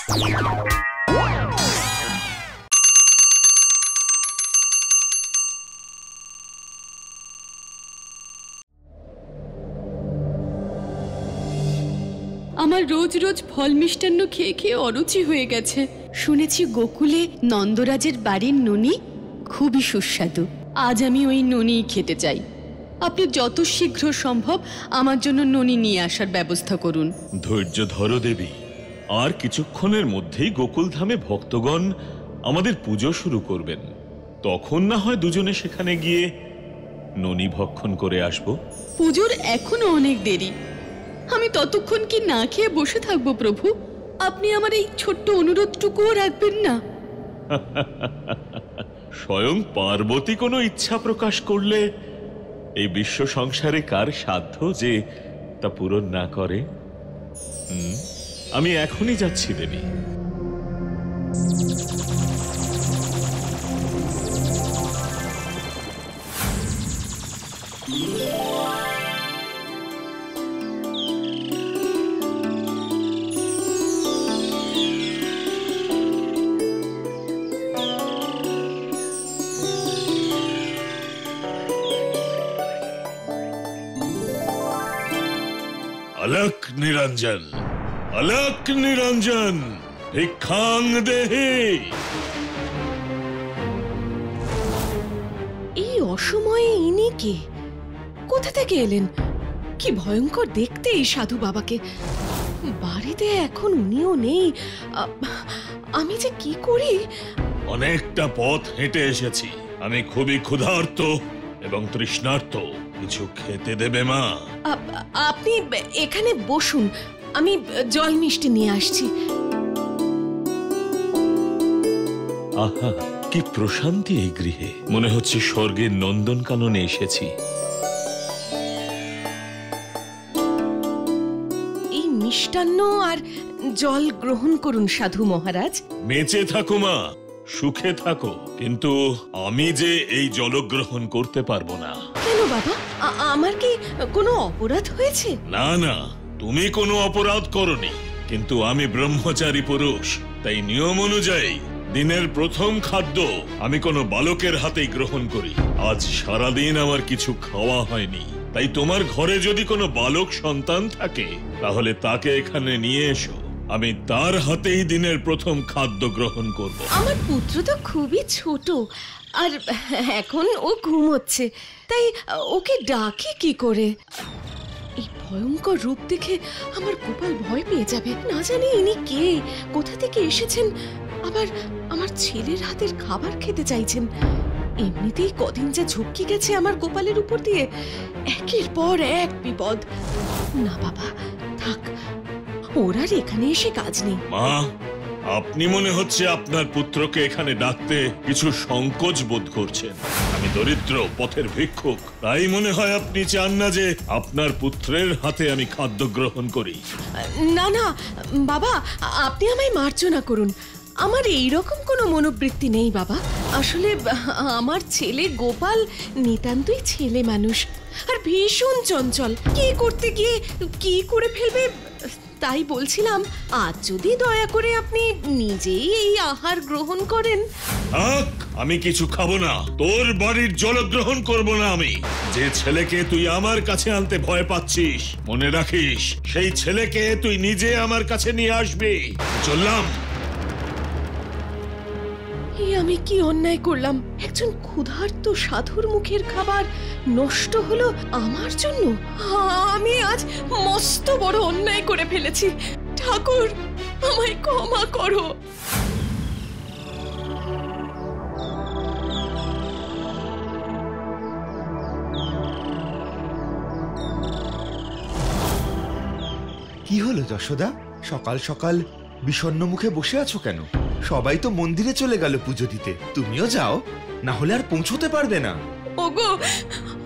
আমার রোজ রোজ ফল মিষ্টান্ন খেয়ে খেয়ে অরুচি হয়ে গেছে। শুনেছি গোকুলে নন্দরাজের বাড়ির ননি খুবই সুস্বাদু। আজ আমি ওই ননি খেতে চাই। আপনি যত শীঘ্র সম্ভব আমার জন্য ননি নিয়ে আসার ব্যবস্থা করুন। ধৈর্য ধরো দেবী, আর কিছুক্ষণের মধ্যেই গোকুলধামে ভক্তগণ আমাদের পুজো শুরু করবেন। তখন না হয় দুজনে সেখানে গিয়ে ননি ভক্ষণ করে আসব। পুজোর এখনো অনেক দেরি, আমি ততক্ষণ কি না খেয়ে বসে থাকবো প্রভু? আপনি আমার এই ছোট্ট অনুরোধটুকুও রাখবেন না? স্বয়ং পার্বতী কোনো ইচ্ছা প্রকাশ করলে এই বিশ্ব সংসারে কার সাধ্য যে তা পূরণ না করে? আমি এখনই যাচ্ছি দেবী। अलक निरंजन, अलक निरंजन, भिक्षांग देहि। এই অসময়ে ইনি কে? কোথা থেকে এলেন? কি ভয়ঙ্কর দেখতে এই সাধু বাবাকে। বাড়িতে এখন উনিও নেই, আমি যে কি করি। অনেকটা পথ হেঁটে এসেছি, আমি খুবই ক্ষুধার্ত এবং তৃষ্ণার্ত। কিছু খেতে দেবে মা? আপনি এখানে বসুন, আমি জল মিষ্টি নিয়ে আসছি। আহা, কি প্রশান্তি এই গৃহে! মনে হচ্ছে স্বর্গের নন্দনকাননে এসেছি। এই মিষ্টান্ন আর জল গ্রহণ করুন সাধু মহারাজ। বেঁচে থাকো মা, সুখে থাকো, কিন্তু আমি যে এই জল গ্রহণ করতে পারবো না। কেন বাবা, আমার কি কোনো অপরাধ হয়েছে? না না, তুমি কোনো অপরাধ করনি, কিন্তু আমি ব্রহ্মচারী পুরুষ, তাই নিয়ম অনুযায়ী দিনের প্রথম খাদ্য আমি কোনো বালকের হাতেই গ্রহণ করি। আজ সারাদিন আমার কিছু খাওয়া হয়নি, তাই তোমার ঘরে যদি কোনো বালক সন্তান থাকে তাহলে তাকে এখানে নিয়ে এসো, আমি তার হাতেই দিনের প্রথম খাদ্য গ্রহণ করব। আমার পুত্র তো খুবই ছোট, আর এখন ও ঘুমোচ্ছে, তাই ওকে ডাকি কি করে? এই ভয়ঙ্কর রূপ দেখে আমার গোপাল ভয় পেয়ে যাবে। না জানি ইনি কে, কোথা থেকে এসেছেন, আবার আমার ছেলের হাতের খাবার খেতে চাইছেন। এমনিতেই কদিন যা ঝুঁকি গেছে আমার গোপালের উপর দিয়ে, একের পর এক বিপদ। না বাবা, থাক, ওর আর এখানে এসে কাজ নেই। মা, আপনি মনে হচ্ছে আপনার পুত্রকে এখানে ডাকতে কিছু সংকোচ বোধ করছেন। আমি দরিদ্র পথের ভিক্ষুক, তাই মনে হয় আপনি চান না যে আপনার পুত্রের হাতে আমি খাদ্য গ্রহণ করি। না না বাবা, আপনি আমায় মার্জনা করুন, আমার এইরকম কোনো মনোবৃত্তি নেই বাবা। আসলে আমার ছেলে গোপাল নিতান্তই ছেলে মানুষ, আর ভীষণ চঞ্চল। কি করতে গিয়ে কি করে ফেলবে, তাই বলছিলাম আজ যদি দয়া করে আপনি নিজেই এই আহার গ্রহণ করেন। আমি কিছু খাবো না, তোর বাড়ির জল গ্রহণ করবো না আমি। যে ছেলেকে তুই আমার কাছে আনতে ভয় পাচ্ছিস, মনে রাখিস সেই ছেলেকে তুই নিজে আমার কাছে নিয়ে আসবি। চললাম। আমি কি অন্যায় করলাম? একজন ক্ষুধার্ত সাধুর মুখের খাবার নষ্ট হলো আমার জন্য। আমি আজ মস্ত বড় অন্যায় করে ফেলেছি। ঠাকুর, আমায় ক্ষমা করো। কি হলো যশোদা, সকাল সকাল বিষণ্ণ মুখে বসে আছো কেন? সবাই তো মন্দিরে চলে গেল পুজো দিতে, তুমিও যাও, না হলে আর পৌঁছতে পারবে না। ওগো,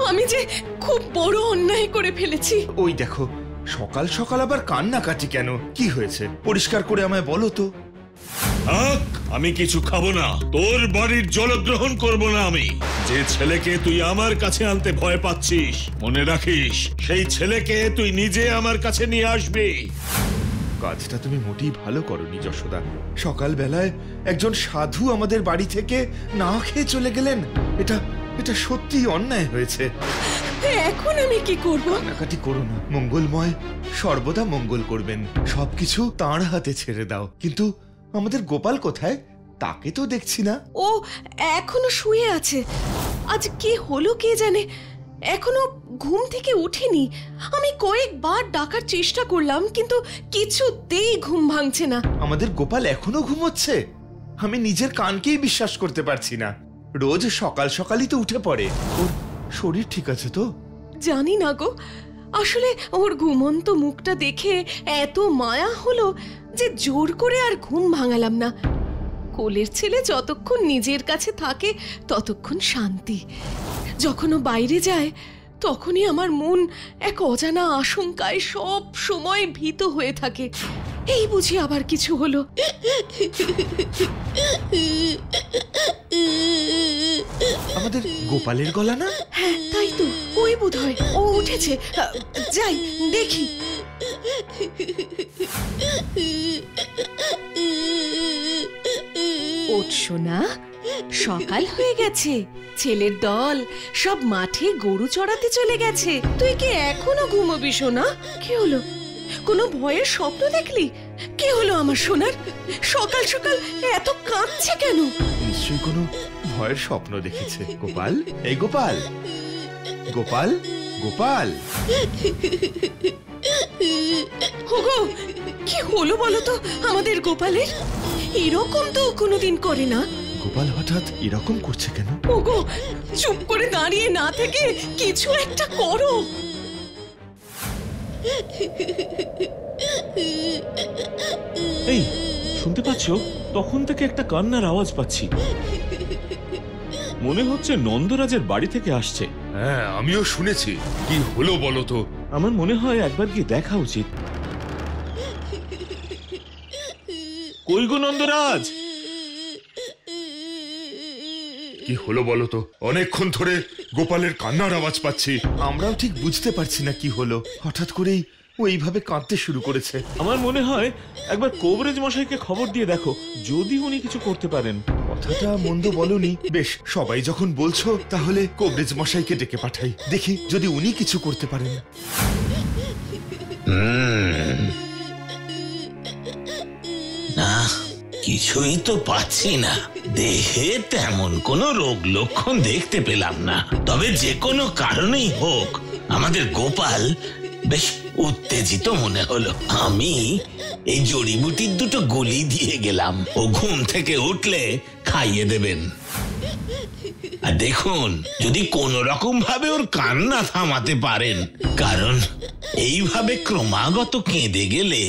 আমি যে খুব বড় অন্যায় করে ফেলেছি। ওই দেখো, সকাল সকাল আবার কান্নাকাটি কেন? কি হয়েছে পরিষ্কার করে আমায় বলো তো। আমি কিছু খাবো না, তোর বাড়ির জল গ্রহণ করবো না আমি। যে ছেলেকে তুই আমার কাছে আনতে ভয় পাচ্ছিস, মনে রাখিস সেই ছেলেকে তুই নিজে আমার কাছে নিয়ে আসবি। কাজটা তুমি মোটেই ভালো করনি যশোদা। সকালবেলায় একজন সাধু আমাদের বাড়ি থেকে না খেয়ে চলে গেলেন। এটা এটা সত্যিই অন্যায় হয়েছে। এখন আমি কি করব? কান্নাকাটি করো না, মঙ্গলময় সর্বদা মঙ্গল করবেন। সবকিছু তাঁর হাতে ছেড়ে দাও। কিন্তু আমাদের গোপাল কোথায়? তাকে তো দেখছি না। ও এখনো শুয়ে আছে। আজ কি হলো কে জানে, এখনো ঘুম থেকে উঠেনি। আমি কয়েকবার ডাকার চেষ্টা করলাম, কিন্তু কিছুতেই ঘুম ভাঙছে না। আমাদের গোপাল এখনো ঘুমোচ্ছে? আমি নিজের কানকেই বিশ্বাস করতে পারছি না। রোজ সকাল সকালই তো উঠে পড়ে। ওর শরীর ঠিক আছে তো? জানি না গো, আসলে ওর ঘুমন্ত মুখটা দেখে এত মায়া হলো যে জোর করে আর ঘুম ভাঙালাম না। কোলের ছেলে যতক্ষণ নিজের কাছে থাকে ততক্ষণ শান্তি। যখন ও বাইরে যায় তখনই আমার মন এক অজানা আশঙ্কায় সব সময় ভীত হয়ে থাকে। এই বুঝি আবার কিছু হলো। আমাদের গোপালের গলা না? হ্যাঁ তাই তো, ওই বোধহয় ও উঠেছে। যাই দেখি। ওঠ সোনা, সকাল হয়ে গেছে। ছেলের দল সব মাঠে গরু চড়াতে চলে গেছে। তুই কি এখনো ঘুমোবি সোনা? কি হলো? কোনো ভয়ের স্বপ্ন দেখলি? কি হলো আমার সোনার? সকাল সকাল এত কাঁদছে কেন? নিশ্চয়ই কোনো ভয়ের স্বপ্ন দেখেছে। গোপাল, এই গোপাল, গোপাল, গোপাল। ওগো, কি হলো বলো তো আমাদের গোপালের? এরকম তো কোনোদিন করে না। গোপাল হঠাৎ এরকম করছে কেন? ওগো, চুপ করে দাঁড়িয়ে না থেকে কিছু একটা করো। এই শুনতে পাচ্ছ? তখন থেকে একটা কান্নার আওয়াজ পাচ্ছি। মনে হচ্ছে নন্দরাজের বাড়ি থেকে আসছে। হ্যাঁ, আমিও শুনেছি। কি হলো বলো তো? আমার মনে হয় একবার গিয়ে দেখা উচিত। কই গো নন্দরাজ? কি হলো বলো তো? অনেকক্ষণ ধরে গোপালের কান্নার আওয়াজ পাচ্ছি। আমরাও ঠিক বুঝতে পারছি না কি হলো। হঠাৎ করেই ও এইভাবে কাঁদতে শুরু করেছে। আমার মনে হয় একবার কবরেজ মশাইকে খবর দিয়ে দেখো, যদি উনি কিছু করতে পারেন। কথাটা মন্দ বলনি। বেশ, সবাই যখন বলছো তাহলে কবরেজ মশাইকে ডেকে পাঠাই, দেখি যদি উনি কিছু করতে পারেন। না, কিছুই তো পাচ্ছি না। দেহে তেমন কোনো রোগ লক্ষণ দেখতে পেলাম না। তবে যে কোনো কারণেই হোক আমাদের গোপাল বেশ উত্তেজিত মনে হলো। আমি এই জড়িবুটির দুটো গুলি দিয়ে গেলাম, ও ঘুম থেকে উঠলে খাইয়ে দেবেন। আর দেখুন, যদি কোন রকম ভাবে ওর কান্না থামাতে পারেন, কারণ এইভাবে ক্রমাগত কেঁদে গেলে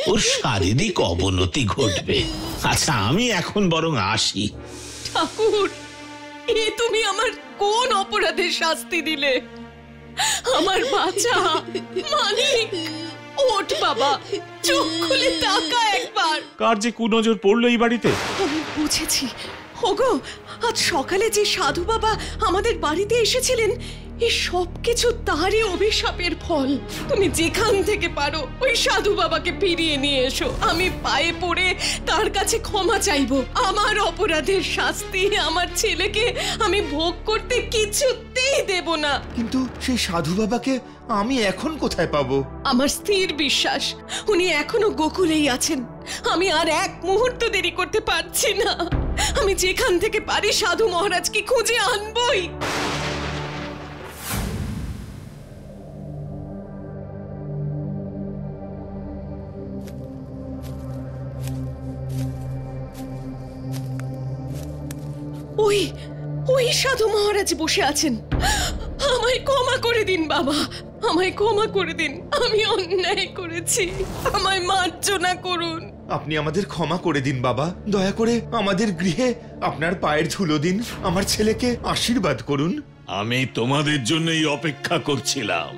ওর শারীরিক অবনতি ঘটবে। আচ্ছা, আমি এখন বরং আসি। ঠাকুর, এ তুমি আমার কোন অপরাধের শাস্তি দিলে? আমার বাঁচা মালিক, ওঠ বাবা, চোখ খুলে তাকা একবার। কার যে কুনজর পড়লো এই বাড়িতে? আমি বুঝেছি। ওগো, আজ সকালে যে সাধু বাবা আমাদের বাড়িতে এসেছিলেন, এই সব কিছু তারই অভিশাপের ফল। তুমি যেখান থেকে পারো ওই সাধু বাবাকে ফিরিয়ে নিয়ে এসো। আমি পায়ে পড়ে তার কাছে ক্ষমা চাইবো। আমার অপরাধের শাস্তি আমার ছেলেকে আমি ভোগ করতে কিছুতেই দেব না। কিন্তু সেই সাধু বাবাকে আমি এখন কোথায় পাবো? আমার স্থির বিশ্বাস উনি এখনো গোকুলেই আছেন। আমি আর এক মুহূর্ত দেরি করতে পারছি না। আমি যেখান থেকে পারি সাধু মহারাজকে খুঁজে আনবই। ওই ওই সাধু মহারাজ বসে আছেন। আমায় ক্ষমা করে দিন বাবা, আমায় ক্ষমা করে দিন। আমি অন্যায় করেছি, আমায় মার্জনা করুন। আপনি আমাদের ক্ষমা করে দিন বাবা। দয়া করে আমাদের গৃহে আপনার পায়ের ধুলো দিন। আমার ছেলেকে আশীর্বাদ করুন। আমি তোমাদের জন্যই অপেক্ষা করছিলাম।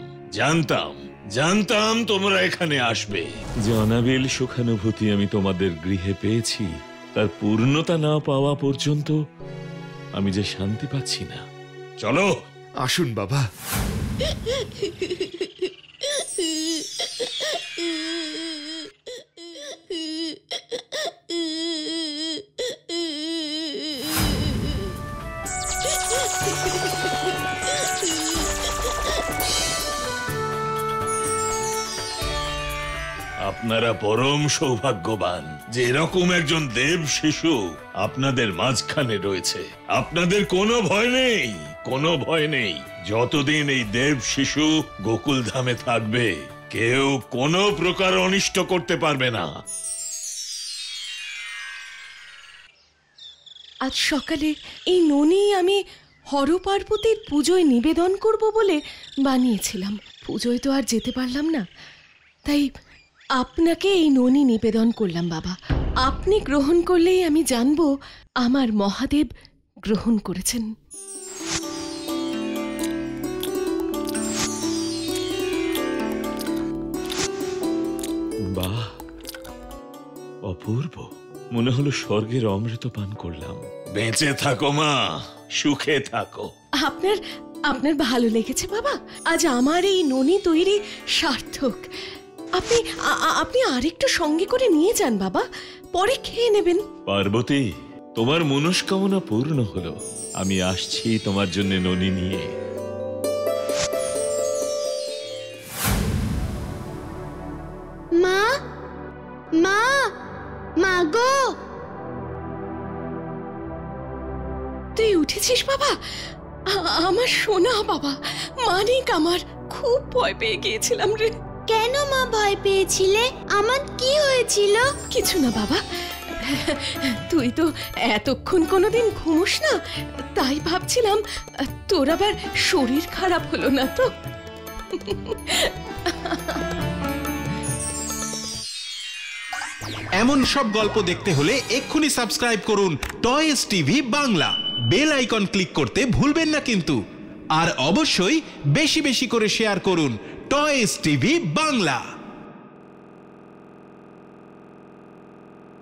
জানতাম তোমরা এখানে আসবে। যে অনাবিল সুখানুভূতি আমি তোমাদের গৃহে পেয়েছি, তার পূর্ণতা না পাওয়া পর্যন্ত আমি যে শান্তি পাচ্ছি না। চলো, আসুন বাবা। আপনারা পরম সৌভাগ্যবান যে এরকম একজন দেব শিশু আপনাদের মাঝখানে রয়েছে। আপনাদের কোনো ভয় নেই, কোনো ভয় নেই। যতদিন এই দেব শিশু গোকুল ধামে থাকবে কেউ কোনো প্রকার অনিষ্ট করতে পারবে না। আজ সকালে এই ননি আমি হর পার্বতীর পুজোয় নিবেদন করব বলে বানিয়েছিলাম। পুজোয় তো আর যেতে পারলাম না, তাই আপনাকে এই ননি নিবেদন করলাম বাবা। আপনি গ্রহণ করলেই আমি জানবো আমার মহাদেব গ্রহণ করেছেন। বাহ, অপূর্ব। মনে হলো স্বর্গের অমৃত পান করলাম। বেঁচে থাকো মা, সুখে থাকো। আপনার ভালো লেগেছে বাবা? আজ আমার এই ননি তৈরি সার্থক। আপনি আরেকটু সঙ্গে করে নিয়ে যান বাবা, পরে খেয়ে নেবেন। পার্বতী, তোমার মনস্কামনা পূর্ণ হলো। আমি আসছি তোমার জন্য ননি নিয়ে। মা, মা, মা গো! তুই উঠেছিস বাবা? আমার সোনা বাবা, মানিক আমার, খুব ভয় পেয়ে গিয়েছিলাম রে। কেন মা ভয় পেয়েছিলে? আমার কি হয়েছিল? কিছু না বাবা, তুই তো এতক্ষণ কোনোদিন ঘুমোস না, তাই ভাবছিলাম তোর আবার শরীর খারাপ হলো না তো। এমন সব গল্প দেখতে হলে এক্ষুনি সাবস্ক্রাইব করুন toys TV Bangla. Bell icon click করতে ভুলবেন না কিন্তু। আর অবশ্যই বেশি বেশি করে শেয়ার করুন টয়েস টিভি বাংলা।